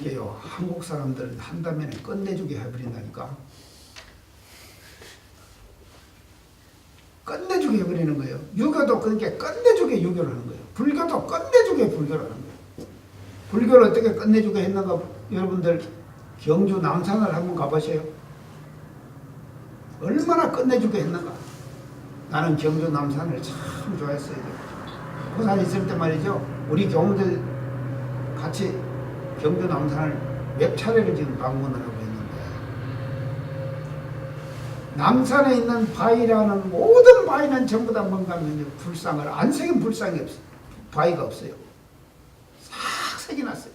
이게요, 한국 사람들은 한다면 끝내주게 해버린다니까. 끝내주게 해버리는 거예요. 유교도 그렇게 끝내주게 유교를 하는 거예요. 불교도 끝내주게 불교를 하는 거예요. 불교를 어떻게 끝내주게 했는가, 여러분들 경주 남산을 한번 가보세요. 얼마나 끝내주게 했는가. 나는 경주 남산을 참 좋아했어요. 부산에 있을 때 말이죠, 우리 교우들 같이 경주 남산을 몇 차례를 지금 방문을 하고 있는데, 남산에 있는 바위라는 모든 바위는 전부 다 뭔가 하면 불상을 안 새긴 불상이 없어요. 바위가 없어요. 싹 새겨놨어요.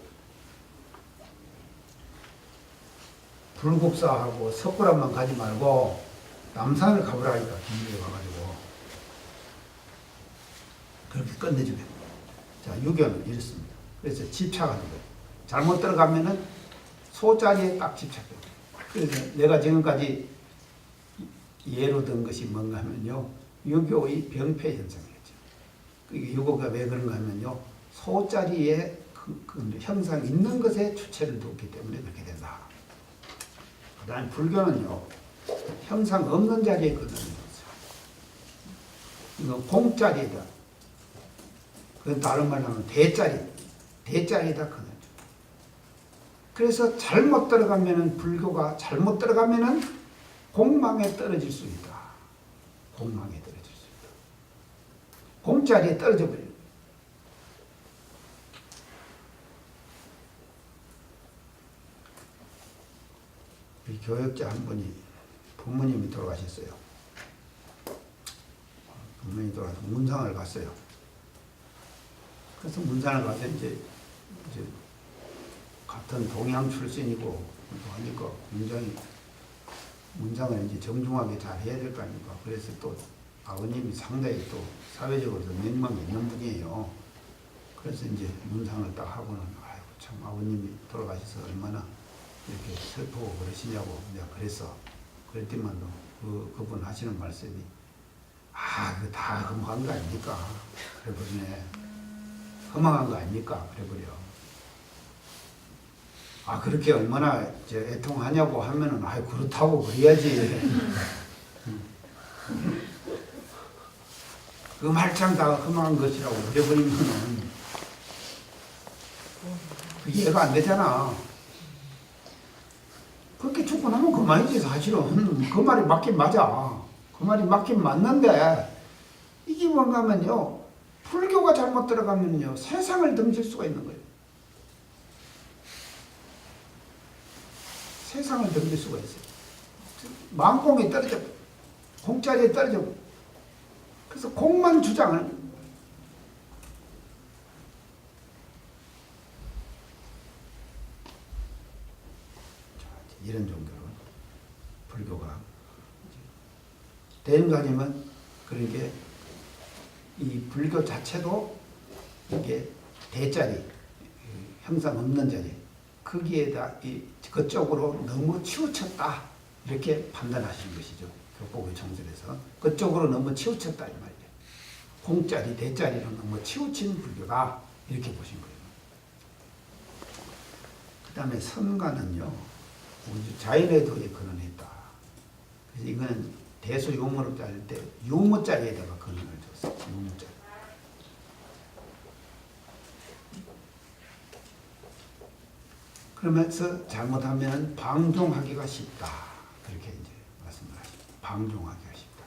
불국사하고 석굴암만 가지 말고 남산을 가보라니까, 경주에 가가지고. 그렇게 끝내주게. 자, 유교는 이렇습니다. 그래서 집착하는 거예요. 잘못 들어가면은 소자리에 딱 집착해요. 그래서 내가 지금까지 예로 든 것이 뭔가 하면요, 유교의 병폐 현상이었죠. 유교가 왜 그런가 하면요, 소자리에 그 형상 있는 것에 주체를 두었기 때문에 그렇게 된다. 그 다음에 불교는요, 형상 없는 자리에 끊어내는 거죠. 이거 공자리에다, 그건 다른 말로 하면 대자리에다 끊어줘. 그래서 잘못 들어가면은, 불교가 잘못 들어가면은 공망에 떨어질 수 있다. 공망에 떨어질 수 있다. 공자리에 떨어져 버려요. 우리 교역자 한 분이 부모님이 돌아가셨어요. 부모님이 돌아가서 문상을 갔어요. 그래서 문상을 가서 이제 같은 동양 출신이고 하니까 굉장히 문상을 이제 정중하게 잘 해야 될 거 아닙니까? 그래서 또 아버님이 상당히 또 사회적으로 명망이 있는 분이에요. 그래서 이제 문상을 딱 하고는, 아이고 참 아버님이 돌아가셔서 얼마나 이렇게 슬프고 그러시냐고 내가 그랬어. 그랬더니만 그분 하시는 말씀이, 그거 다 허망한 거 아닙니까? 그래버리네. 허망한 거 아닙니까? 그래버려. 그렇게 얼마나 애통하냐고 하면은, 그렇다고 그래야지. 그 말짱 다 허망한 것이라고 그래버리면은 그 이해가 안 되잖아. 그렇게 죽고 나면 그만이지, 사실은. 그 말이 맞긴 맞아. 그 말이 맞긴 맞는데, 이게 뭔가 하면요, 불교가 잘못 들어가면요, 세상을 던질 수가 있는 거예요. 세상을 던질 수가 있어요. 망공에 떨어져, 공짜리에 떨어져. 그래서 공만 주장을. 이런 종교로 불교가 되는 거 아니면, 그러게 이 불교 자체도 이게 대자리, 형상 없는 자리, 거기에다 그쪽으로 너무 치우쳤다, 이렇게 판단하시는 것이죠. 교법의 정설에서 그쪽으로 너무 치우쳤다 이 말이에요. 공짜리, 대자리로 너무 치우친 불교다, 이렇게 보신 거예요. 그 다음에 선가는요, 자연의 도에 근원했다. 그래서 이거는 대수 유무를 자를 때 유무자리에다가 근원을 줬어요. 유무자리. 그러면서 잘못하면 방종하기가 쉽다, 그렇게 이제 말씀을 하십니다. 방종하기가 쉽다.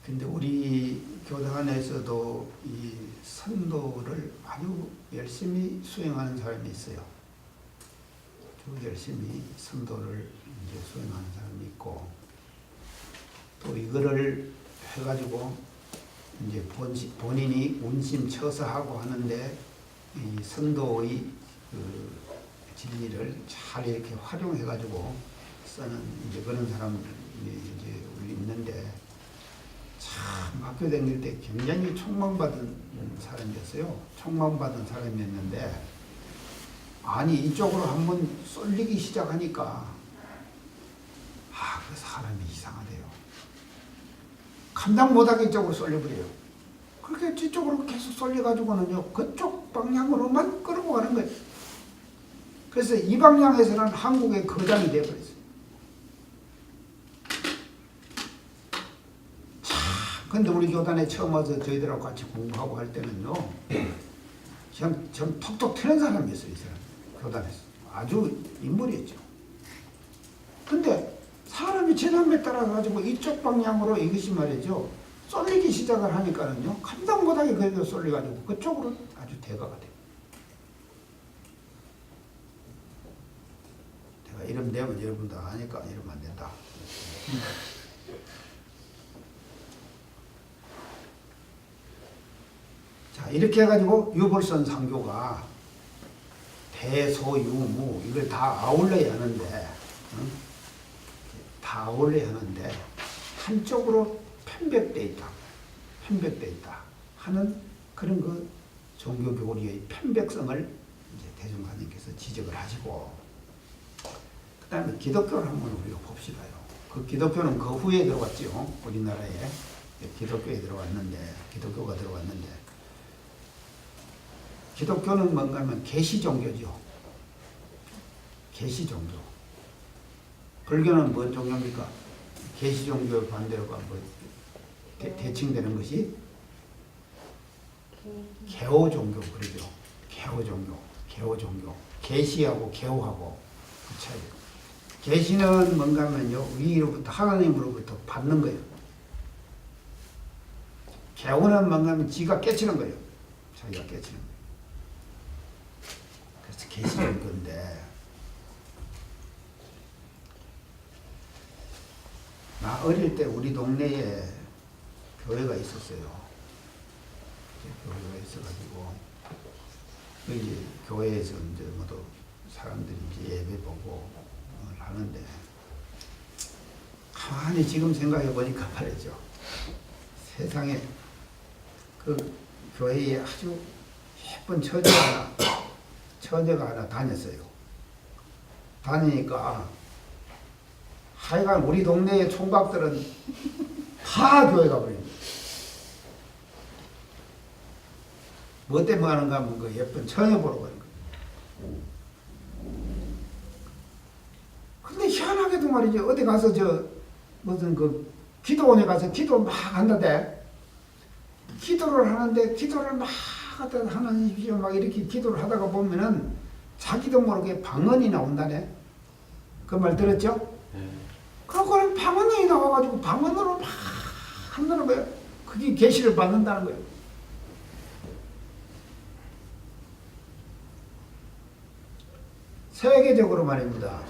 근데 우리 교단에서도 이 선도를 아주 열심히 수행하는 사람이 있어요. 아주 열심히 선도를 이제 수행하는 사람이 있고, 또 이거를 해가지고 이제 본인이 운심처서하고 하는데, 이 선도의 그 진리를 잘 이렇게 활용해가지고 쓰는 이제 그런 사람이 이제 우리 있는데, 참 학교 다닐 때 굉장히 촉망받은 사람이었어요. 촉망받은 사람이었는데, 아니 이쪽으로 한번 쏠리기 시작하니까 그 사람이 이상하대요. 감당 못하게 이쪽으로 쏠려버려요. 그렇게 뒤쪽으로 계속 쏠려가지고는요, 그쪽 방향으로만 끌고 가는 거예요. 그래서 이 방향에서는 한국의 거장이 되어버렸어요. 자, 근데 우리 교단에 처음 와서 저희들하고 같이 공부하고 할 때는요, 전 톡톡 튀는 사람이었어요, 이 사람. 교단에서. 아주 인물이었죠. 근데 사람이 재난에 따라가지고 이쪽 방향으로 이것이 말이죠, 쏠리기 시작을 하니까는요, 감당 못하게 그래도 쏠려가지고 그쪽으로 아주 대가가 돼요. 내가 이름 내면 여러분도 아니까 이러면 안 된다. 자, 이렇게 해가지고 유불선 상교가 대소유무 이걸 다 아울러야 하는데, 응? 다 아울러야 하는데 한쪽으로 편백돼 있다, 편백돼 있다 하는 그런 그 종교 교리의 편백성을 이제 대종사님께서 지적을 하시고, 그 다음에 기독교를 한번 우리가 봅시다요. 그 기독교는 그 후에 들어왔죠. 우리나라에 기독교에 들어왔는데, 기독교가 들어왔는데, 기독교는 뭔가 하면 계시 종교죠. 계시 종교. 불교는 뭔 종교입니까? 계시 종교 반대로가 뭐 대칭되는 것이 개호 종교 그러죠. 개호 종교, 개호 종교. 계시하고 개호하고 그 차이. 계시는 뭔가 하면요, 위로부터 하나님으로부터 받는 거예요. 개호는 뭔가 하면 지가 깨치는 거예요. 자기가 깨치는 거예요. 그래서 계시 종교인데, 나 어릴 때 우리 동네에 교회가 있었어요. 교회가 있어가지고, 이제 교회에서 이제 모두 사람들이 이제 예배 보고 하는데, 가만히 지금 생각해 보니까 말이죠. 세상에 그 교회에 아주 예쁜 처제가 하나 다녔어요. 다니니까 하여간 우리 동네의 총각들은 다 교회 가버립니다. 뭐 때문에 하는가 하면 그 예쁜 처녀 보러 가는 거예요. 근데 희한하게도 말이죠. 어디 가서 무슨 그 기도원에 가서 기도 막 한다대. 기도를 하는데 기도를 막 하다 하나님이시여 막 이렇게 기도를 하다가 보면은 자기도 모르게 방언이 나온다네. 그 말 들었죠? 그거는 방언이 나와가지고 방언으로 막 한다는 거예요. 그게 계시를 받는다는 거예요. 세계적으로 말입니다.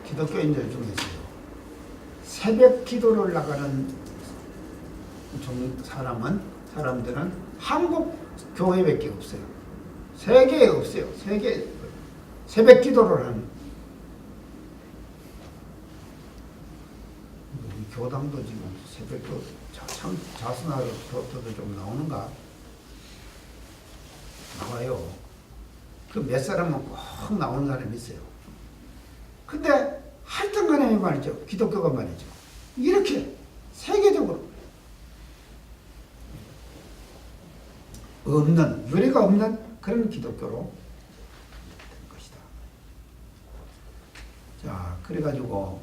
기독교인들 중에서요, 새벽 기도를 나가는 사람들은 한국 교회밖에 없어요. 세계에 없어요. 세계 새벽 기도를 하는. 교당도 지금 새벽도 참 자수나로 교도도 좀 나오는가? 나와요. 그 몇 사람은 꼭 나오는 사람이 있어요. 근데 하여튼 간에 말이죠. 기독교가 말이죠. 이렇게 세계적으로 없는, 유래가 없는 그런 기독교로 된 것이다. 자, 그래가지고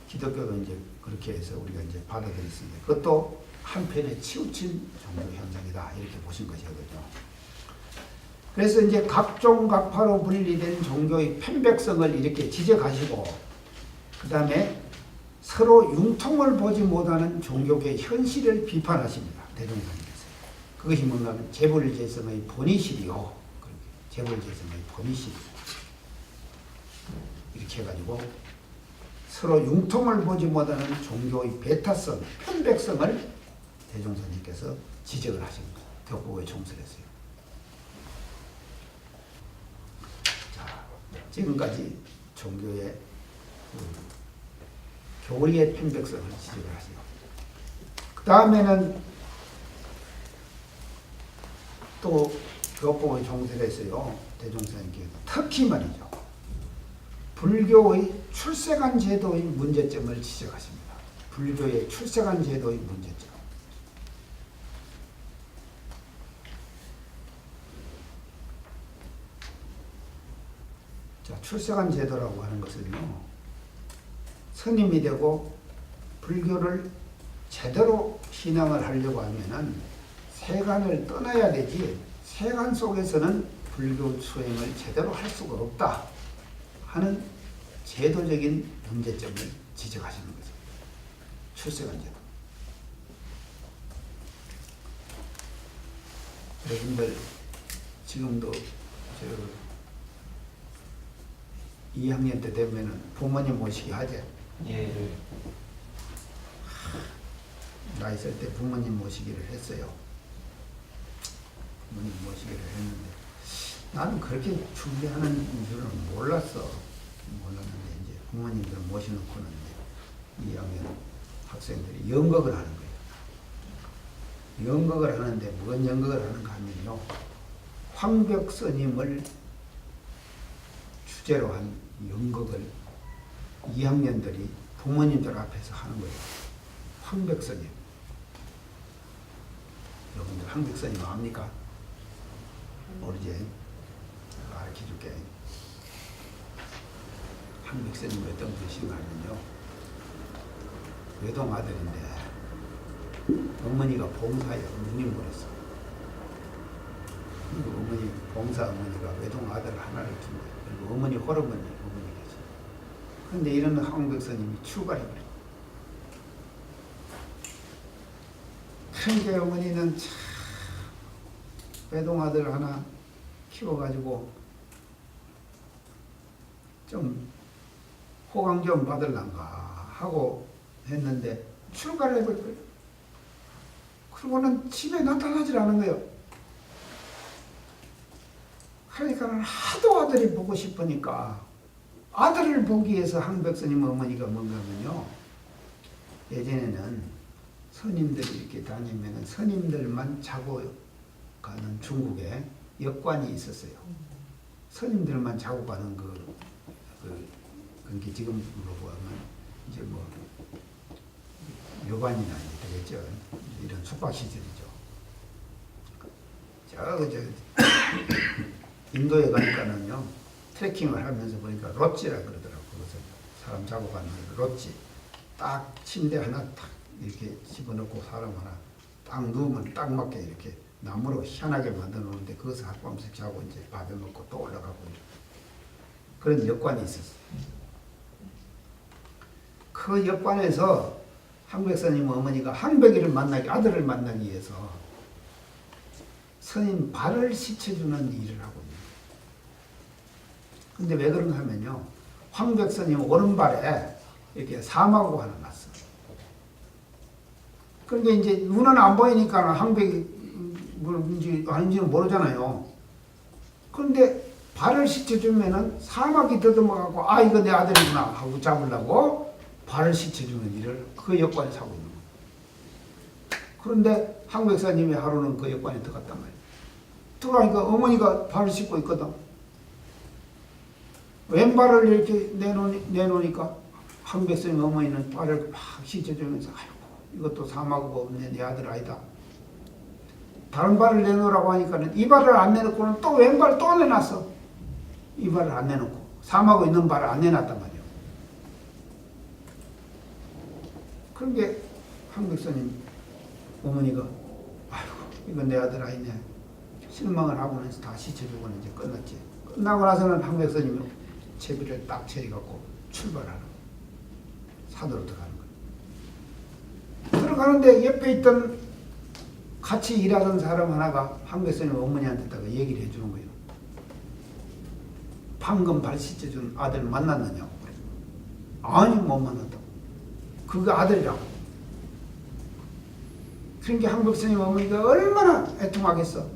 기독교도 이제 그렇게 해서 우리가 이제 받아들였습니다. 그것도 한편에 치우친 종교 현상이다. 이렇게 보신 것이거든요. 그래서 이제 각종 각파로 분리된 종교의 편백성을 이렇게 지적하시고, 그 다음에 서로 융통을 보지 못하는 종교계의 현실을 비판하십니다. 대종사님께서. 그것이 뭔가 하면 재불재성의 본의실이요. 재불재성의 본의실. 이렇게 해가지고 서로 융통을 보지 못하는 종교의 배타성, 편백성을 대종사님께서 지적을 하십니다. 격국에 총설했어요. 자, 지금까지 종교의 교리의 편백성을 지적을 하세요. 그 다음에는 또 격국의 총설했어요. 대종사님께서 특히 말이죠. 불교의 출세관 제도의 문제점을 지적하십니다. 불교의 출세관 제도의 문제점. 자, 출세관 제도라고 하는 것은요, 스님이 되고 불교를 제대로 신앙을 하려고 하면은 세간을 떠나야 되지, 세간 속에서는 불교 수행을 제대로 할 수가 없다 하는 제도적인 문제점을 지적하시는 거죠. 출세관 제도. 여러분들 지금도 2학년 때 되면은 부모님 모시기 하지? 예. 나 있을 때 부모님 모시기를 했어요. 부모님 모시기를 했는데 나는 그렇게 준비하는 줄은 몰랐어. 몰랐는데 이제 부모님들 모셔놓고는 이제 2학년 학생들이 연극을 하는 거예요. 연극을 하는데 뭔 연극을 하는가 하면요, 황벽 스님을 주제로 한 연극을 2학년들이 부모님들 앞에서 하는 거예요. 황벽 스님. 여러분들 황벽 스님 압니까? 모르지? 가르쳐줄게. 황벽 스님이 어떤 분이신가 하면요, 외동 아들인데 어머니가 봉사에 누님 보냈어. 그리고 어머니, 봉사 어머니가 외동 아들 하나를 준 거예요. 그리고 어머니 홀어머니, 어머니 계시. 그런데 이런 황벽 스님이 출가해버려. 그런데 어머니는 참 외동 아들 하나 키워가지고 좀 호강 좀 받을란가 하고 했는데 출가를 해버릴 거예요. 그러고는 집에 나타나질 않은 거예요. 그러니까 하도 아들이 보고 싶으니까 아들을 보기 위해서 황벽스님 어머니가 뭔가 하면요, 예전에는 스님들이 이렇게 다니면 스님들만 자고 가는 중국에 역관이 있었어요. 스님들만 자고 가는 그게 지금으로 보면 이제 뭐 여관이나 되겠죠. 이런 숙박시설이죠. 인도에 가니까는요, 트레킹을 하면서 보니까 롯지라 그러더라고요. 그것은 사람 자고 가는 롯지. 딱 침대 하나 딱 이렇게 집어넣고 사람 하나 딱 누우면 딱 맞게 이렇게 나무로 희한하게 만들어 놓는데 거기서 하룻밤씩 자고 이제 밥에 먹고 또 올라가고 이렇게. 그런 역관이 있었어요. 그 역관에서 황벽스님 어머니가 황벽이를 만나기, 아들을 만나기 위해서 스님 발을 씻어주는 일을 하고 있는 거예요. 근데 왜 그런가 하면요, 황벽스님 오른발에 이렇게 사마구가 하나 났어. 그런데 이제 눈은 안 보이니까 황벽이 뭔지 아닌지는 모르잖아요. 그런데 발을 씻어주면은 사막이 더듬어가고, 아, 이거 내 아들이구나 하고 잡으려고 발을 씻어주는 일을 그 역관에서 하고 있는 거예요. 그런데 황백사님이 하루는 그 역관에 들어갔단 말이에요. 들어가니까 어머니가 발을 씻고 있거든. 왼발을 이렇게 내놓으니까 황백사님 어머니는 발을 막 씻어주면서, 아이고, 이것도 사마구가 없네, 내 아들 아니다. 다른 발을 내놓으라고 하니까는 이 발을 안 내놓고는 또 왼발 또 내놨어. 이 발을 안 내놓고 사마구 있는 발을 안 내놨단 말이에요. 그런데 황백사님 어머니가, 아이고, 이건 내 아들 아니네, 실망을 하고는 다 씻어주고는 이제 끝났지. 끝나고 나서는 황백사님이 채비를 딱 차려갖고 출발하는, 사도로 들어가는 거예요. 들어가는데 옆에 있던 같이 일하던 사람 하나가 황백사님 어머니한테다가 얘기를 해주는 거예요. 방금 발 씻어준 아들 만났느냐고. 아니, 못 만났다고. 그거 아들이라고. 그러니까 황백사님 어머니가 얼마나 애통하겠어.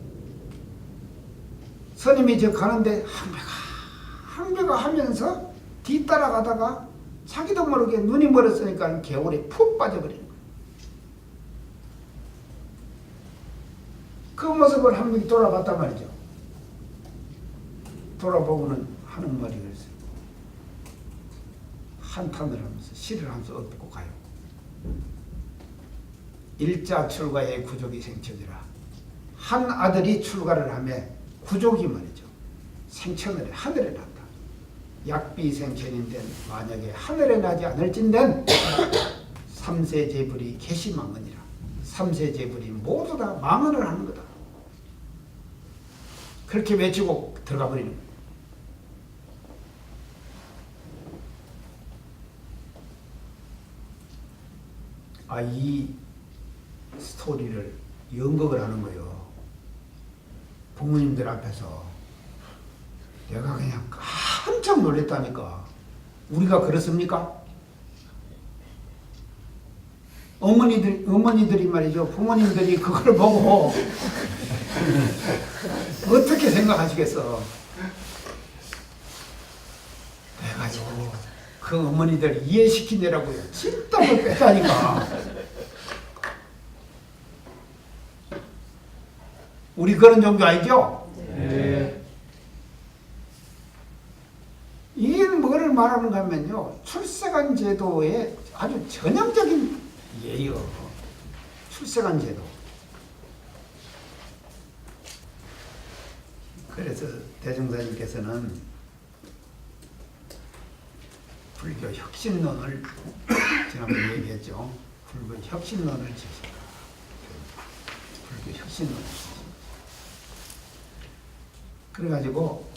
스님이 저 가는데 황배가 하면서 뒤따라가다가 자기도 모르게 눈이 멀었으니까 개울에 푹 빠져버리는 거예요. 그 모습을 황백이 돌아봤단 말이죠. 돌아보고는 하는 말이 그랬어요. 한탄을 하면서 시를 하면서 엎고 가요. 일자 출가에 구족이 생쳐지라. 한 아들이 출가를 하며 구족이 말이죠, 생천을 하늘에 났다. 약비생천인데 만약에 하늘에 나지 않을진된 삼세제불이 개시망언이라. 삼세제불이 모두 다 망언을 하는 거다. 그렇게 외치고 들어가 버리는 거예요. 이 스토리를 연극을 하는 거예요. 부모님들 앞에서. 내가 그냥 깜짝 놀랐다니까. 우리가 그렇습니까? 어머니들이 말이죠. 부모님들이 그걸 보고 어떻게 생각하시겠어? 그래가지고 그 어머니들 이해시키느라고요. 찐땀을 뺐다니까. 우리 그런 종교 아니죠? 네. 이게 뭐를 말하는가 하면요. 출세관 제도의 아주 전형적인 예요. 출세관 제도. 그래서 대종사님께서는 불교 혁신론을 지난번에 얘기했죠. 불교 혁신론을 지으셨다. 불교 혁신론을 지으셨다. 그래가지고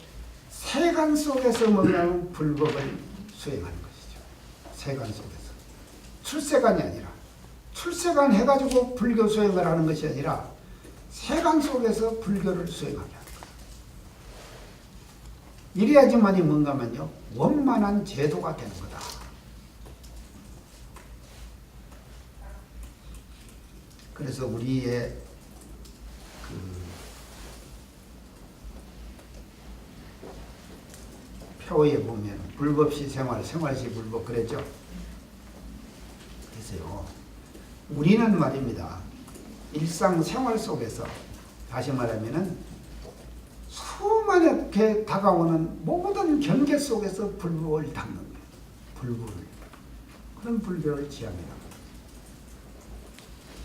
세간 속에서 뭐냐면 불법을 수행하는 것이죠. 세간 속에서. 출세관이 아니라 출세관 해가지고 불교 수행을 하는 것이 아니라 세간 속에서 불교를 수행하는 거예요. 이래야지만이 뭔가면요. 원만한 제도가 되는 거다. 그래서 우리의 표에 보면 불법시 생활, 생활시 불법 그랬죠. 그래서요. 우리는 말입니다. 일상생활 속에서 다시 말하면은 수많게 다가오는 모든 경계 속에서 불법을 닦는 거예요. 불법을. 그런 불교를 취합니다.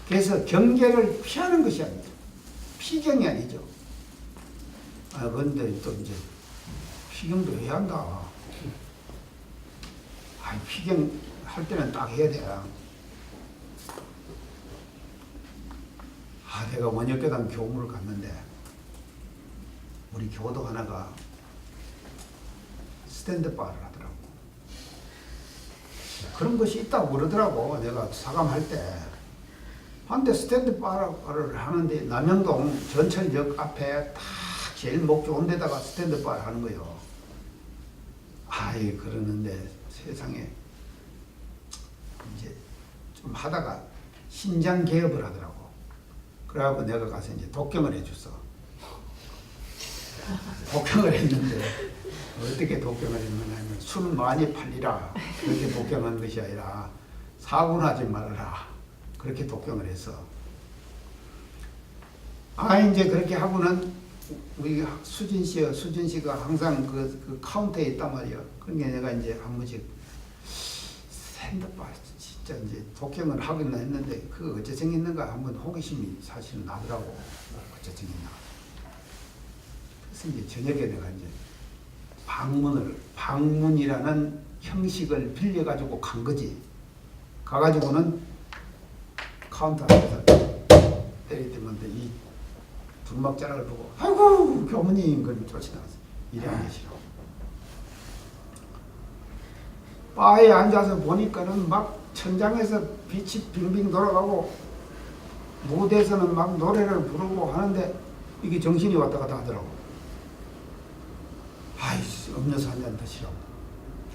그래서 경계를 피하는 것이 아니죠. 피경이 아니죠. 그런데 또 이제 피경도 해야 한다. 피경 할 때는 딱 해야 돼. 내가 원효교단 교무를 갔는데 우리 교도 하나가 스탠드바를 하더라고. 그런 것이 있다고 그러더라고. 내가 사감할 때. 한데 스탠드바를 하는데 남영동 전철역 앞에 딱 제일 목 좋은 데다가 스탠드바를 하는 거예요. 그러는데 세상에 이제 좀 하다가 신장 개업을 하더라고. 그래갖고 내가 가서 이제 독경을 해줬어. 독경을 했는데 어떻게 독경을 했느냐면 술 많이 팔리라 그렇게 독경한 것이 아니라 사고나지 말아라 그렇게 독경을 했어. 이제 그렇게 하고는 우리 수진 씨가 항상 그 카운터에 있단 말이야. 그러니까 내가 이제 한 번씩 생각봐. 진짜 이제 독경을 하겠나 했는데 그거 어째 생겼는가 한번 호기심이 사실은 나더라고. 어째 생겼나. 그래서 이제 저녁에 내가 이제 방문이라는 형식을 빌려가지고 간 거지. 가가지고는 카운터 앞에서 때릴 때만 이 두루막자락을 보고 아이고 교무님 그러면 쫓아나왔어. 이래 안 계시라고. 바에 앉아서 보니까는 막 천장에서 빛이 빙빙 돌아가고 무대에서는 막 노래를 부르고 하는데 이게 정신이 왔다 갔다 하더라고. 음료수 한 잔 드시라고.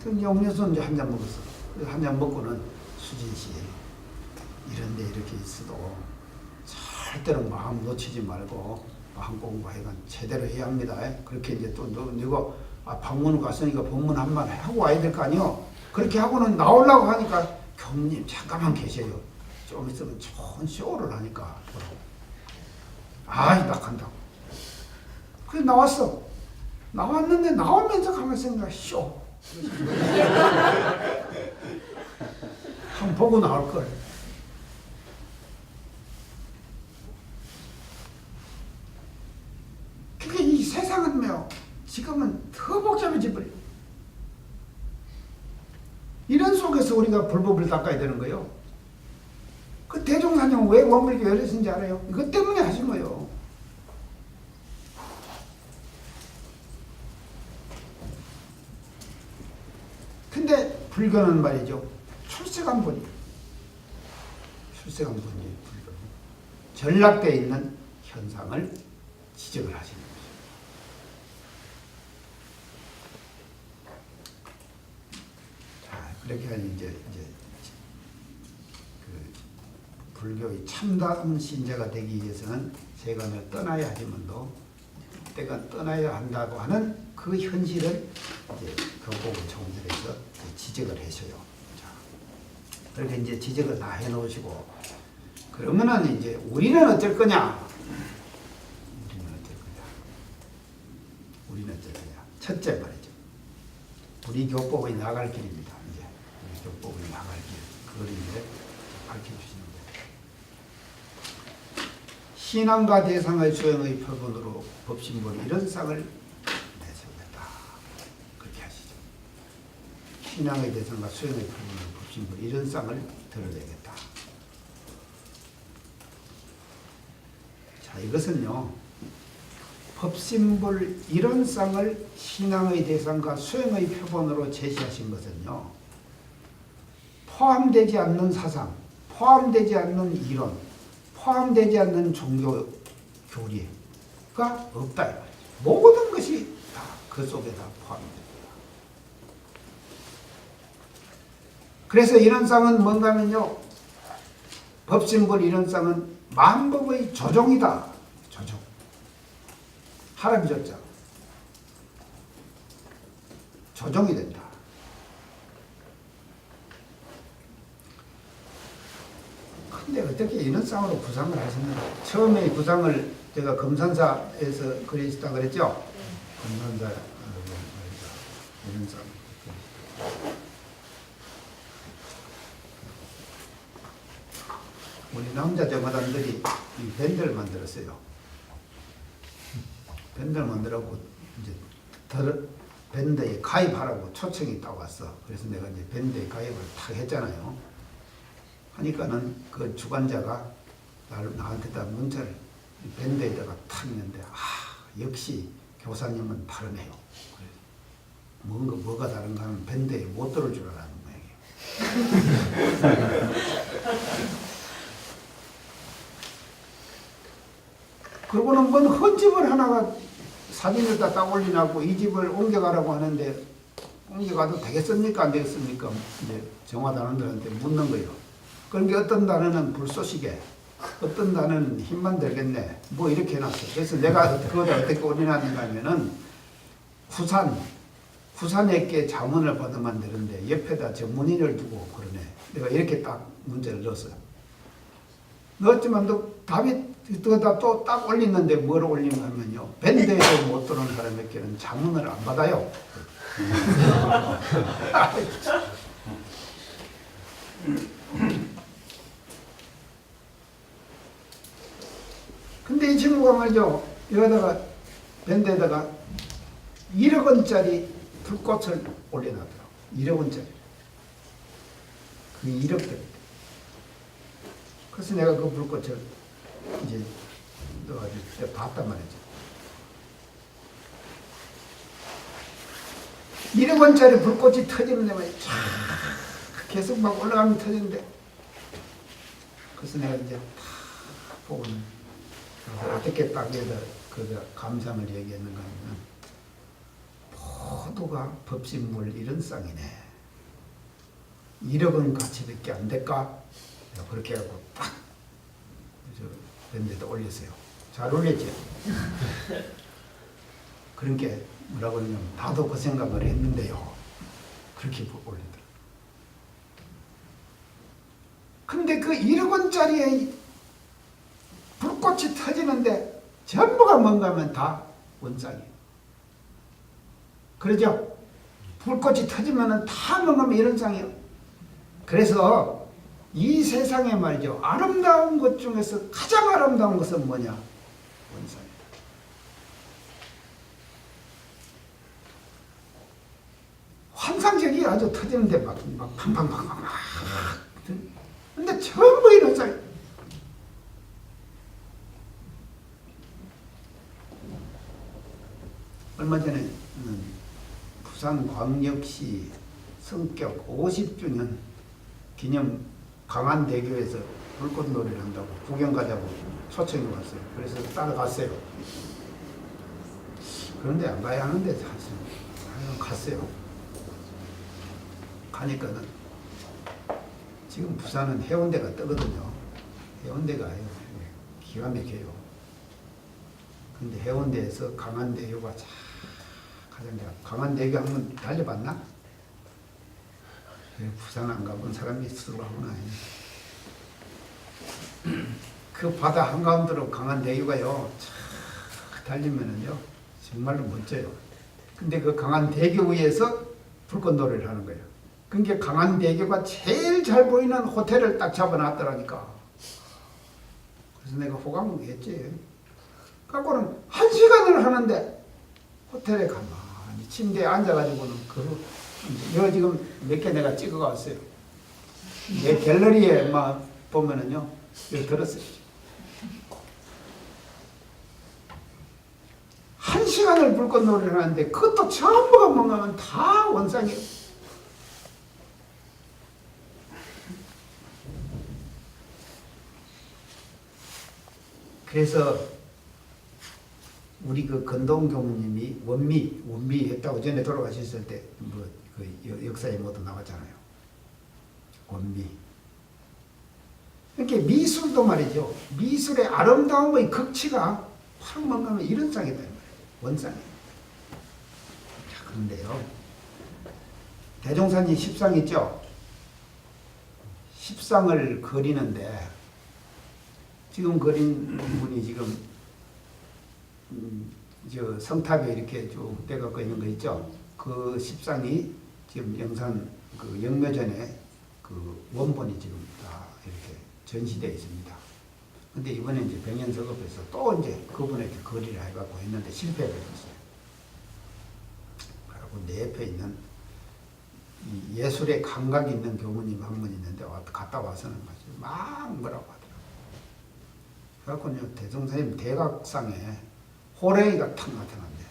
그럼 음료수 이제 한 잔 먹었어. 한 잔 먹고는 수진 씨 이런 데 이렇게 있어도 절대로 마음 놓치지 말고 마음 공부하여간 제대로 해야 합니다. 그렇게 이제 또 너가 방문 갔으니까 법문 한 번 하고 와야 될 거 아니요. 그렇게 하고는 나오려고 하니까 교무님 잠깐만 계세요. 좀 있으면 좋은 쇼를 하니까 낙한다고. 그래서 나왔어. 나왔는데 나오면서 가만히 생각 쇼. 한번 보고 나올 걸. 그게 이 세상은 지금은 더 복잡해져 버려. 우리가 불법을 닦아야 되는 거예요. 그 대종사님 왜 원불교 열렸는지 알아요? 이것 때문에 하신 거예요. 근데 불교는 말이죠. 출세간 본이에요. 출세간 본이에요. 불교는. 전락되어 있는 현상을 지적을 하시는 거죠. 자, 그렇게 하니 이제 그 불교의 참다운 신자가 되기 위해서는 세간을 떠나야 하지만도 때가 떠나야 한다고 하는 그 현실을 이제 교법을 총설해서 지적을 하셔요. 자, 그렇게 이제 지적을 다 해놓으시고 그러면은 이제 우리는 어쩔 거냐? 우리는 어쩔 거냐? 첫째 말이죠. 우리 교법의 나갈 길입니다. 이제 우리 교법의 나갈 길 그걸 이제 밝혀주시는 거예요. 신앙과 대상의 수행의 표본으로 법신본 이런 상을 내세우겠다. 그렇게 하시죠. 신앙의 대상과 수행의 표본으로 법신본 이런 상을 드러내겠다. 자, 이것은요. 법신불 이런 쌍을 신앙의 대상과 수행의 표본으로 제시하신 것은요. 포함되지 않는 사상, 포함되지 않는 이론, 포함되지 않는 종교 교리가 없다. 모든 것이 다 그 속에 다 포함됩니다. 그래서 이런 쌍은 뭔가 하면요. 법신불 이런 쌍은 만법의 조종이다. 조종. 하람이 줬죠. 조종이 된다. 근데 어떻게 이런 쌍으로 구상을 하셨는가? 처음에 구상을 제가 금산사에서 그리시다 그랬죠? 금산사 이런 쌍. 우리 남자 정화단들이 이 밴드를 만들었어요. 밴드를 만들라고 이제 밴드에 가입하라고 초청이 딱 왔어. 그래서 내가 이제 밴드에 가입을 탁 했잖아요. 하니까는 그 주관자가 나한테다 문자를 밴드에다가 탁 있는데 역시 교사님은 다르네요. 뭐가 다른가 하면 밴드에 못 들을 줄 알았는 모양이에요. 그러고는 뭔 헌집을 하나가 사진을 다 딱 올리나고 이 집을 옮겨가라고 하는데 옮겨가도 되겠습니까? 안 되겠습니까? 이제 정화단원들한테 묻는 거예요. 그러니까 어떤 단어는 불쏘시개, 어떤 단어는 힘만 들겠네. 뭐 이렇게 해놨어. 그래서 내가 그거다 어떻게 올려놨는가 하면은 후산에게 자문을 받으면 되는데 옆에다 전문인을 두고 그러네. 내가 이렇게 딱 문제를 넣었어요. 넣었지만 답이 또 딱 올리는데 뭘 올리는 하면요. 밴드에서 못 들어오는 사람에게는 자문을 안 받아요. 근데 이 친구가 말이죠. 여기다가 밴드에다가 1억 원짜리 불꽃을 올려놨더라고. 1억 원짜리. 그 1억 대. 그래서 내가 그 불꽃을 이제 넣어가지고 봤단 말이죠. 1억 원짜리 불꽃이 터지는데 말이야. 계속 막 올라가면 터지는데. 그래서 내가 이제 다 보고는 어떻게 딱 여기다 그 감상을 얘기했는가 하면 모두가 법신물 이런 쌍이네. 1억 원 가치밖에 안 될까? 그렇게 해갖고 딱 밴드에다 올렸어요. 잘 올렸죠? 그러니까 뭐라고 하냐면 나도 그 생각을 했는데요. 그렇게 올리더라고요. 근데 그 1억 원짜리에 불꽃이 터지는데 전부가 뭔가 하면 다 원상이에요. 그러죠? 불꽃이 터지면 다 뭔가 하면 이런 상이에요. 그래서 이 세상에 말이죠. 아름다운 것 중에서 가장 아름다운 것은 뭐냐? 원상이에요. 환상적이야. 쌍이 아주 터지는데 막 팡팡팡팡 막. 근데 전부 이런 쌍이. 얼마 전에 부산광역시 성격 50주년 기념 강안대교에서 불꽃놀이를 한다고 구경 가자고 초청이 왔어요. 그래서 따라갔어요. 그런데 안 가야 하는데 사실 갔어요. 가니까는 지금 부산은 해운대가 뜨거든요. 해운대가 기가 막혀요. 근데 해운대에서 강안대교가 가장 강안대교 한번 달려봤나? 부산 안 가본 사람이 있으라구나. 그 바다 한가운데로 강안대교가요, 달리면은요, 정말로 멋져요. 근데 그 강안대교 위에서 불꽃놀이를 하는 거예요. 그러니까 강안대교가 제일 잘 보이는 호텔을 딱 잡아놨더라니까. 그래서 내가 호강했지. 갖고는 1시간을 하는데 호텔에 가만히 침대에 앉아가지고는 이거 지금 몇 개 내가 찍어 왔어요. 내 갤러리에 막 보면은요, 여기 들었어요. 1시간을 불꽃놀이를 하는데 그것도 전부가 뭔가면 다 원상이에요. 그래서 우리 그 건동 교무님이 원미 했다고 전에 돌아가셨을 때 그 역사에 모두 나왔잖아요. 원미. 이렇게 미술도 말이죠. 미술의 아름다움의 극치가 바로 뭔가 이런 쌍이다 말이에요. 원상이에요. 자, 그런데요. 대종사님 십상 있죠? 십상을 그리는데 지금 그린 분이 지금 저 성탑에 이렇게 쭉 떼갖고 있는 거 있죠? 그 십상이 지금 영산 그 영묘전에 그 원본이 지금 다 이렇게 전시되어 있습니다. 근데 이번에 이제 백년석업에서 또 이제 그분에게 거리를 해갖고 했는데 실패해버렸어요. 그리고 내 옆에 있는 이 예술의 감각이 있는 교무님 한 분 있는데 갔다 와서는 막 뭐라고 하더라고요. 그래갖고 대종사님 대각상에 호랭이가 탁 나타난대.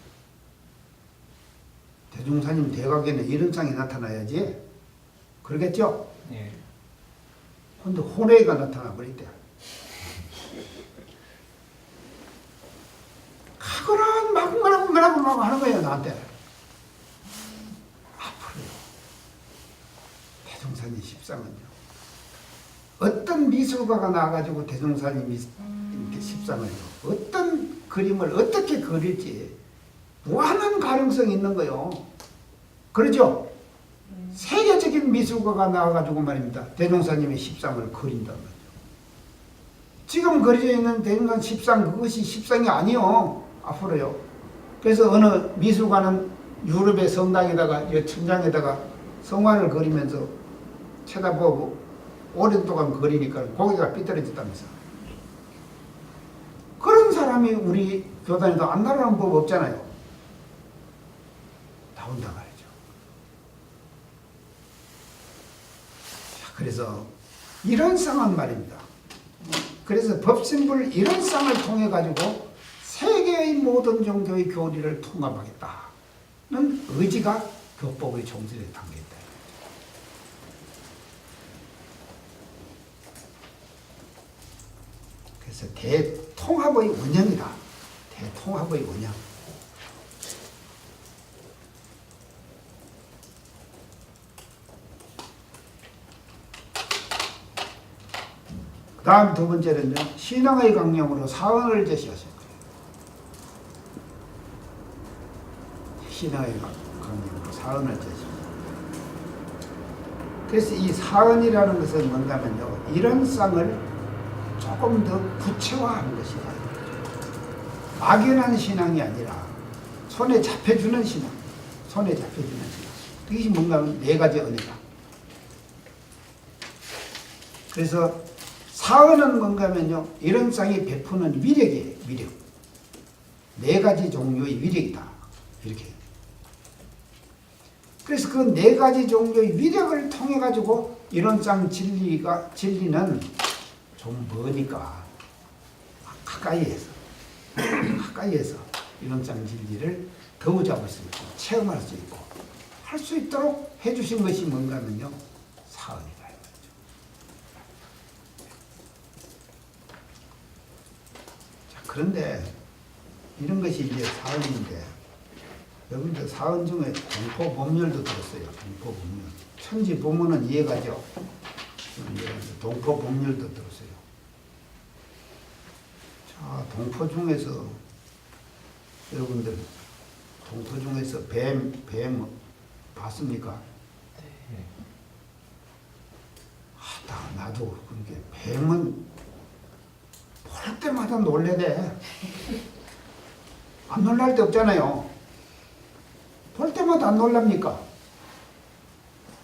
대종사님 대각에는 이런 쌍이 나타나야지. 그러겠죠? 네. 근데 호랭이가 나타나 버리대. 그런 막 하는 거예요, 나한테. 앞으로요. 대종사님 십상은요. 어떤 미술가가 나와가지고 대종사님이 십상을요. 어떤 그림을 어떻게 그릴지 무한한 가능성이 있는 거예요. 그러죠? 세계적인 미술가가 나와가지고 말입니다. 대종사님의 십상을 그린단 말이죠. 지금 그려져 있는 대종사 십상 그것이 십상이 아니요. 앞으로요. 그래서 어느 미술가는 유럽의 성당에다가 천장에다가 성화를 그리면서 쳐다보고 오랜 동안 그리니까 고개가 삐뚤어졌다면서. 그런 사람이 우리 교단에도 안 나오는 법 없잖아요. 나온다 말이죠. 자, 그래서 이런 쌍은 말입니다. 그래서 법신불 이런 쌍을 통해 가지고 세계의 모든 종교의 교리를 통합하겠다는 의지가 교법의 종설에 담겨 있다. 그래서 대통합의 원형이다. 대통합의 원형. 그 다음 두 번째는요, 신앙의 강령으로 사언을 제시하실 거예요. 신앙의 강령으로 사언을 제시하실 거예요. 그래서 이 사언이라는 것은 뭔가면요, 이런 쌍을 조금 더 구체화하는 것이다. 막연한 신앙이 아니라 손에 잡혀주는 신앙. 손에 잡혀주는 신앙. 그것이 뭔가 하면 네 가지 은혜다. 그래서 사언은 뭔가 하면요, 이런 쌍이 베푸는 위력이에요. 위력. 네 가지 종류의 위력이다. 이렇게. 그래서 그 네 가지 종류의 위력을 통해 가지고 이론상 진리는 좀 머니까 가까이에서 이론상 진리를 더우 잡을 수 있고 체험할 수 있고 할 수 있도록 해주신 것이 뭔가 하면요, 사언이다. 자, 그런데 이런 것이 이제 사언인데, 여러분들 사언 중에 동포 법률도 들었어요. 동포 법률. 천지 부모는 이해가죠. 동포 법률도 들었어요. 자, 동포 중에서 여러분들 동포 중에서 뱀 봤습니까? 네. 나도 그렇게 뱀은 볼 때마다 놀래대. 안 놀랄 데 없잖아요. 볼 때마다 안 놀랍니까?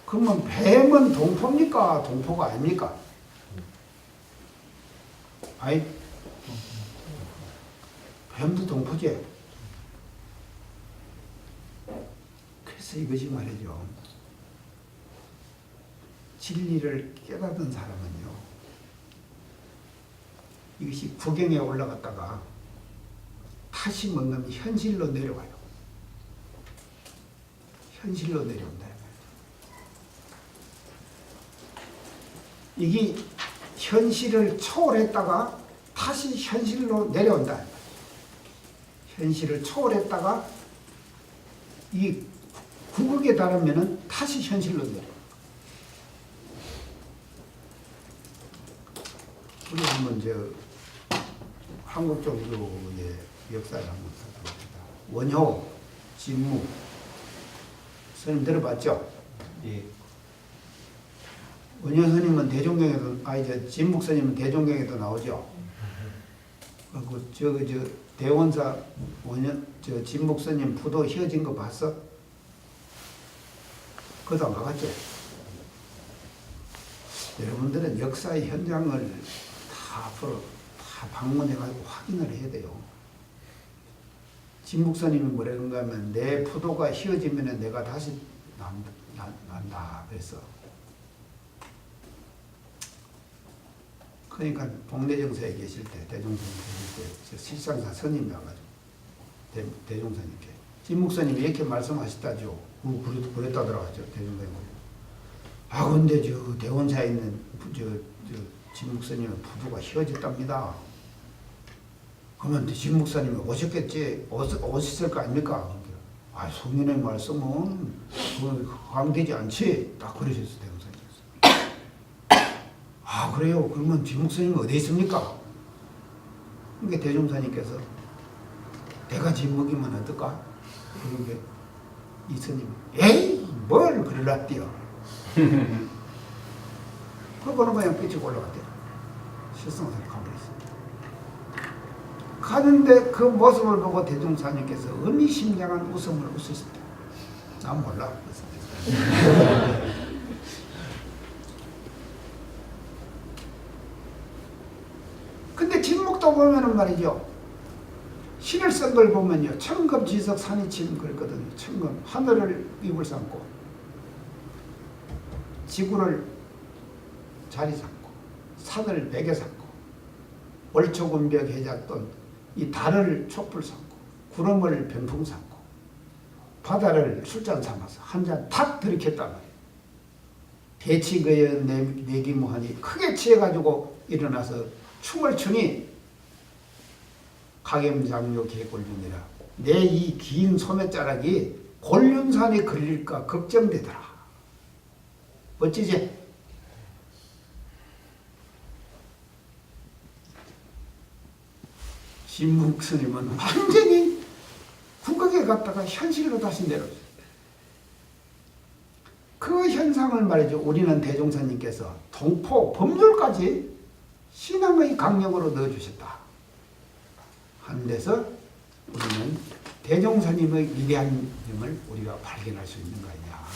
그러면 뱀은 동포입니까? 동포가 아닙니까? 아이, 뱀도 동포지. 그래서 이것이 말이죠. 진리를 깨닫은 사람은요, 이것이 구경에 올라갔다가 다시 뭔가 현실로 내려와요. 현실로 내려온다. 이게 현실을 초월했다가 다시 현실로 내려온다. 현실을 초월했다가 이 국극에 달하면은 다시 현실로 내려. 우리 한번 한국 종교의 역사를 한번 살펴봅니다. 원효, 진무, 스님 들어봤죠? 예. 원효 스님은 대종경에도, 진묵 스님은 대종경에도 나오죠. 그리고 대원사 진묵 스님 부도 휘어진 거 봤어? 그것도 안 가봤죠? 여러분들은 역사의 현장을 다 앞으로 다 방문해가지고 확인을 해야 돼요. 진묵스님이 뭐라는가 하면 내 부도가 휘어지면 내가 다시 난다 그래서. 그러니까 복례정사에 계실 때, 대종사님 계실 때 실상사 스님이 와가지고 대종사님께 진묵스님이 이렇게 말씀하셨다죠. 그랬다더라고요. 대종사님. 근데 대원사에 있는 진묵스님은 부두가 휘어졌답니다. 그러면 진묵스님이 오셨겠지. 오셨을 거 아닙니까? 성인의 말씀은 강되지 않지. 딱 그러셨어요. 대종사님께서. 그래요? 그러면 진묵스님은 어디 있습니까? 그러니까 대종사님께서 내가 진묵이면 어떨까? 그러니까 이 스님이 에이 뭘 그러랍디요. 그거는 그냥 삐치고 올라갔대요. 실성사를 가버렸어요. 가는데 그 모습을 보고 대종사님께서 의미심장한 웃음을 웃으셨다. 난 몰라. 근데 진묵도 보면은 말이죠. 신을 쓴 걸 보면요. 청금지석 산이침 그랬거든요. 청금. 하늘을 입을 삼고 지구를 자리 삼고 산을 베개 삼고 월초군벽 해잡던 이 달을 촛불 삼고 구름을 병풍 삼고 바다를 술잔 삼아서 한 잔 탁 들이켰단 말이에요. 대치거연 내기무하니 크게 취해가지고 일어나서 춤을 추니 각염장류 개골륜이라 내 이 긴 소매자락이 골륜산에 걸릴까 걱정되더라. 멋지지? 진묵 스님은 완전히 국악에 갔다가 현실로 다시 내려오죠. 그 현상을 말이죠. 우리는 대종사님께서 동포 법률까지 신앙의 강령으로 넣어주셨다 하는 데서 우리는 대종사님의 위대한 점을 우리가 발견할 수 있는 거 아니냐.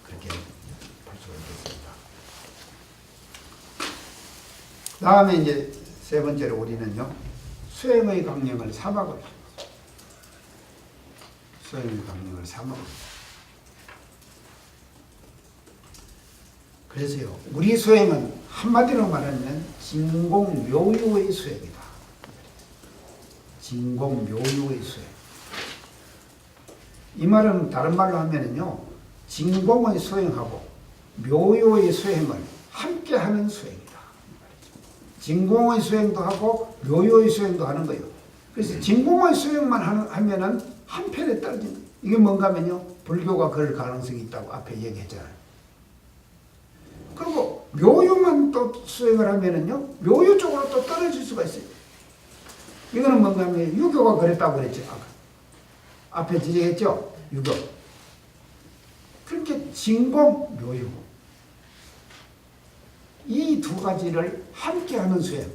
그렇게 볼 수가 있겠습니다. 다음에 이제 세 번째로 우리는요, 수행의 강령을 사막을 수행의 강령을 삼아. 그래서요, 우리 수행은 한마디로 말하면 진공묘유의 수행이다. 진공묘유의 수행. 이 말은 다른 말로 하면은요, 진공의 수행하고 묘유의 수행을 함께 하는 수행이다. 진공의 수행도 하고 묘유의 수행도 하는 거예요. 그래서 진공의 수행만 하면은 한편에 떨어진다. 이게 뭔가 하면요, 불교가 그럴 가능성이 있다고 앞에 얘기했잖아요. 그리고 묘유만 또 수행을 하면은요, 묘유 쪽으로 또 떨어질 수가 있어요. 이거는 뭔가 하면 유교가 그랬다고 그랬죠. 앞에 지적했죠? 유교. 그렇게 진공, 묘유. 이 두 가지를 함께 하는 수행.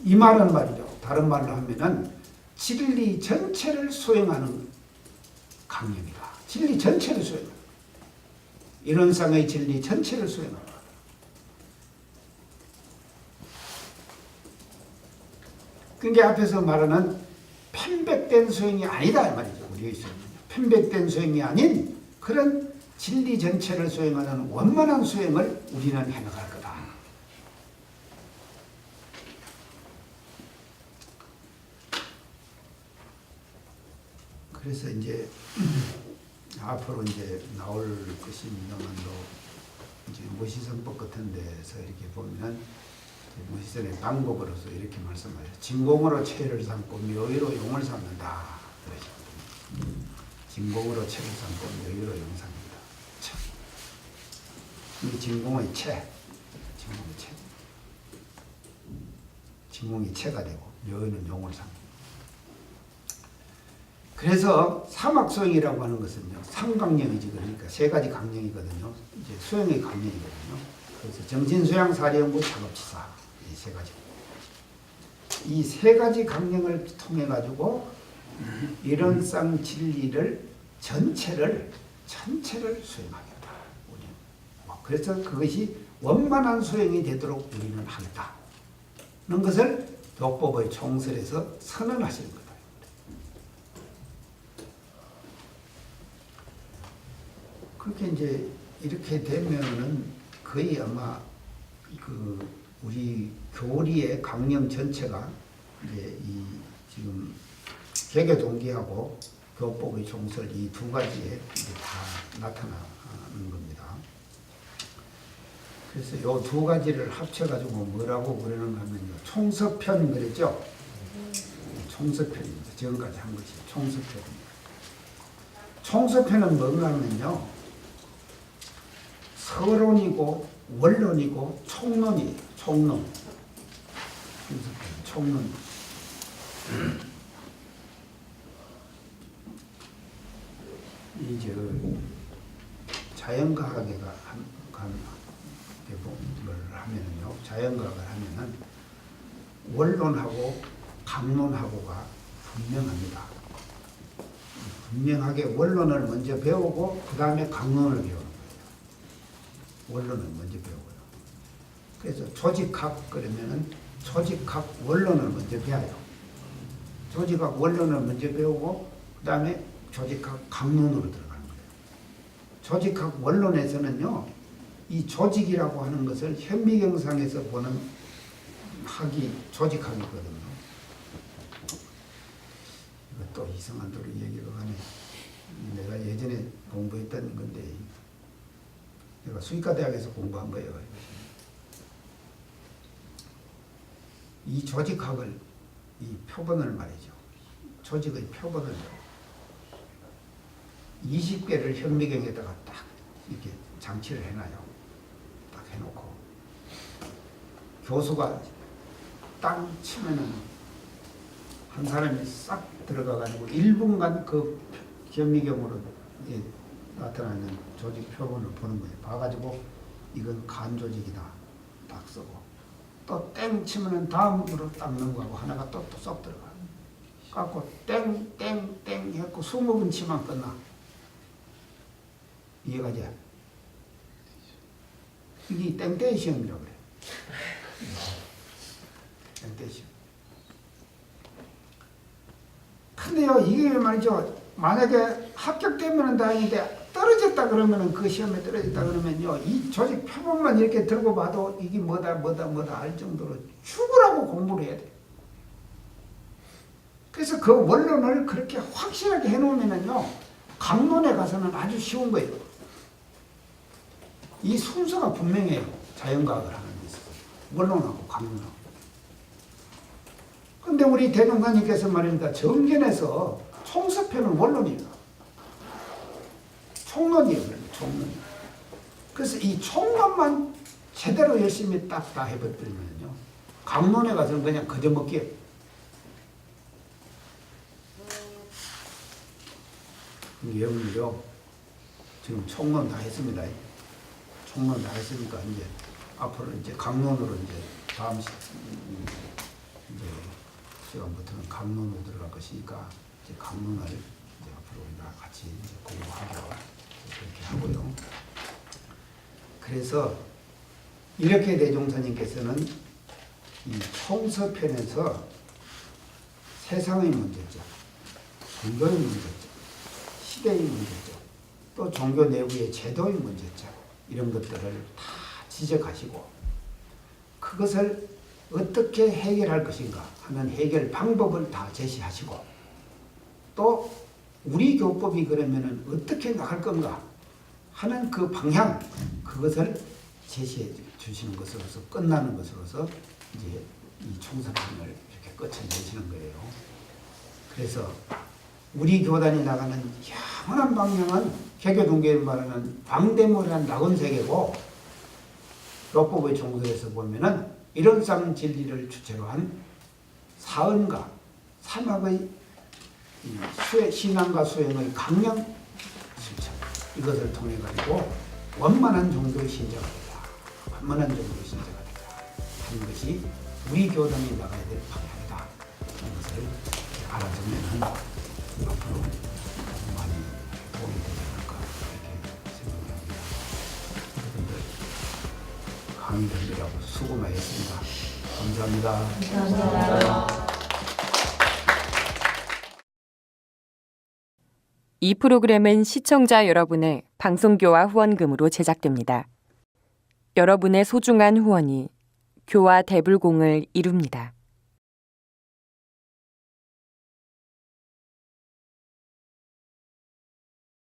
이 말은 말이죠. 다른 말로 하면은 진리 전체를 수행하는 강령이다. 진리 전체를 수행한다. 이론상의 진리 전체를 수행한다. 그러니까 앞에서 말하는 편백된 수행이 아니다 이 말이죠. 우리의 수행은 편백된 수행이 아닌 그런 진리 전체를 수행하는 원만한 수행을 우리는 해나갈 거다. 그래서 이제 앞으로 이제 나올 것이 있는만도 이제 무시성법 같은 데서 이렇게 보면은 무시성의 방법으로서 이렇게 말씀하여요. 진공으로 체를 삼고 묘유로 용을 삼는다. 그러죠. 진공으로 체를 삼고 묘유로 용 삼는다. 체. 이 진공의 체. 진공의 체. 진공이 체가 되고 묘유는 용을 삼고. 그래서 사막수행이라고 하는 것은요, 삼강령이지, 그러니까 세 가지 강령이거든요. 이제 수행의 강령이거든요. 그래서 정신수양, 사리연구, 작업치사, 이 세 가지. 이 세 가지 강령을 통해 가지고 이론상 진리를 전체를 수행하겠다. 우리는. 그래서 그것이 원만한 수행이 되도록 우리는 하겠다는 것을 벽법의 총설에서 선언하시는 거다. 그렇게 이제 이렇게 되면은 거의 아마 그 우리 교리의 강령 전체가 이제 이 지금 개교 동기하고 교법의 총설 이 두 가지에 이제 다 나타나는 겁니다. 그래서 요 두 가지를 합쳐가지고 뭐라고 그러는가 하면요, 총서편 그랬죠? 총서편입니다. 지금까지 한 것이 총서편입니다. 총서편은 뭔가 하면요, 서론이고 원론이고 총론이에요. 총론. 총론. 이제 자연과학에가 하면은요, 자연과학을 하면은 원론하고 강론하고가 분명합니다. 분명하게 원론을 먼저 배우고 그 다음에 강론을 배우는. 원론을 먼저 배우고요. 그래서 조직학 그러면은 조직학 원론을 먼저 배워요. 조직학 원론을 먼저 배우고 그 다음에 조직학 강론으로 들어가는 거예요. 조직학 원론에서는요, 이 조직이라고 하는 것을 현미경상에서 보는 학이 조직학이거든요. 이것도 이상한 도로 얘기가 가네. 내가 예전에 공부했던 건데, 내가 수의과 대학에서 공부한 거예요. 이 조직학을, 이 표본을 말이죠. 조직의 표본을 20개를 현미경에다가 딱 이렇게 장치를 해놔요. 딱 해놓고 교수가 땅 치면은 한 사람이 싹 들어가가지고 1분간 그 현미경으로 나타나는 조직 표본을 보는 거예요. 봐가지고 이건 간 조직이다 딱 쓰고, 또 땡 치면은 다음으로 딱 넘어가고 하나가 또 쏙 들어가. 갖고 땡땡땡 해갖고 20번 치면 끝나. 이해가지? 이게 땡땡 시험이라고 그래. 땡땡 시험. 근데요, 이게 말이죠, 만약에 합격되면 다행인데 떨어졌다 그러면은 그 시험에 떨어졌다 그러면요 이 조직 표본만 이렇게 들고 봐도 이게 뭐다 알 정도로 죽으라고 공부를 해야 돼. 그래서 그 원론을 그렇게 확실하게 해놓으면은요 강론에 가서는 아주 쉬운 거예요. 이 순서가 분명해요. 자연과학을 하는 데 있어서 원론하고 강론하고. 근데 우리 대종사님께서 말입니다. 정견에서 총서편은 원론이에요. 총론이에요. 총론. 그래서 이 총론만 제대로 열심히 딱 다 해버리면요 강론에 가서는 그냥 거저먹기예요. 여러분들요 지금 총론 다 했습니다. 총론 다 했으니까 이제 앞으로 이제 강론으로 이제 다음 이제 시간부터는 강론으로 들어갈 것이니까 이제 강론을 이제 앞으로 우리가 같이 이제 공부하고 그렇게 하고요. 그래서 이렇게 대종사님께서는 이 총서편에서 세상의 문제점, 종교의 문제점, 시대의 문제점, 또 종교 내부의 제도의 문제점 이런 것들을 다 지적하시고 그것을 어떻게 해결할 것인가 하는 해결 방법을 다 제시하시고 또 우리 교법이 그러면은 어떻게 나갈 건가 하는 그 방향 그것을 제시해 주시는 것으로서 끝나는 것으로서 이제 이 총서편을 이렇게 끝을 내시는 거예요. 그래서 우리 교단이 나가는 영원한 방향은 개교 종교에 말하는 방대무란 낙원세계고 율법의 종교에서 보면은 일원상 진리를 주체로 한 사언과 삼학의 신앙과 수행의 강령 실천 이것을 통해 가지고 원만한 종교의 신자가 되다. 원만한 종교의 신자가 되다. 하는 것이 우리 교단이 나가야 될 방향이다. 하는 것을 알아두면 앞으로 많이 도움이 되지 않을까 이렇게 생각합니다. 여러분들 강의 들으라고 수고 많이 했습니다. 감사합니다. 감사합니다. 이 프로그램은 시청자 여러분의 방송교화 후원금으로 제작됩니다. 여러분의 소중한 후원이 교화 대불공을 이룹니다.